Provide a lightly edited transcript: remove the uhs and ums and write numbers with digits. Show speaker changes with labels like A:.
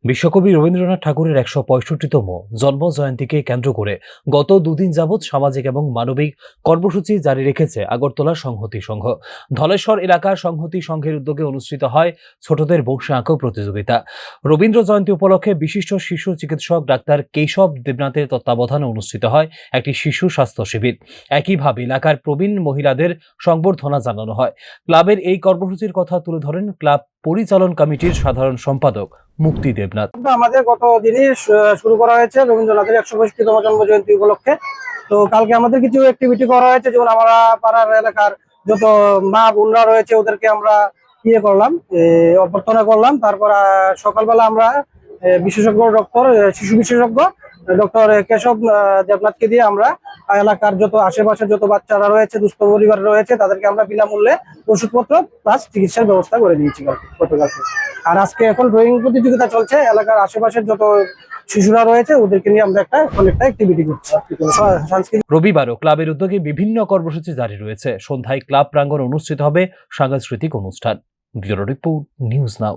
A: বিশ্বকবি রবীন্দ্রনাথ ঠাকুরের ১৬৫তম জন্ম জয়ন্তীকে কেন্দ্র করে গত দুদিন যাবৎ সামাজিক এবং মানবিক কর্মসূচি জারি রেখেছে আগরতলা সংহতি সংঘ। ধলেশ্বর এলাকার সংহতি সংঘের উদ্যোগে অনুষ্ঠিত হয় ছোটদের বংশে আঁকো প্রতিযোগিতা। রবীন্দ্র জয়ন্তী উপলক্ষে বিশিষ্ট শিশু চিকিৎসক ডাক্তার কেশব দেবনাথের তত্ত্বাবধানে অনুষ্ঠিত হয় একটি শিশু স্বাস্থ্য শিবির। একইভাবে এলাকার প্রবীণ মহিলাদের সংবর্ধনা জানানো হয়। ক্লাবের এই কর্মসূচির কথা তুলে ধরেন ক্লাব পরিচালন কমিটির সাধারণ সম্পাদক মুক্তি দেবনাথ।
B: আমাদের গত দিনই শুরু করা হয়েছে রবীন্দ্রনাথের ১৬৫তম জন্ম জয়ন্তী উপলক্ষে। তো কালকে আমাদের কিছু অ্যাক্টিভিটি করা হয়েছে, যেমন আমরা পাড়ার এলাকার যত মা বোনরা রয়েছে ওদেরকে আমরা করলাম, অভ্যর্থনা করলাম। তারপর সকালবেলা আমরা বিশেষজ্ঞ ডক্টর, শিশু বিশেষজ্ঞ ডক্টর কেশব দেবনাথকে দিয়ে আমরা এলাকার যত আশেপাশে যত বাচ্চারা রয়েছে, দুস্থ পরিবার রয়েছে, তাদেরকে আমরা বিনামূল্যে ওষুধপত্র প্লাস চিকিৎসার ব্যবস্থা করে দিয়েছি গতকালকে। আর আজকে এখন ড্রয়িং প্রতিযোগিতা চলছে, এলাকার আশেপাশের যত শিশুরা রয়েছে ওদেরকে নিয়ে আমরা একটা অ্যাক্টিভিটি করছি।
A: রবিবারও ক্লাবের উদ্যোগে বিভিন্ন কর্মসূচি জারি রয়েছে। সন্ধ্যায় ক্লাব প্রাঙ্গণ অনুষ্ঠিত হবে সাংস্কৃতিক অনুষ্ঠান। Bureau report, news now.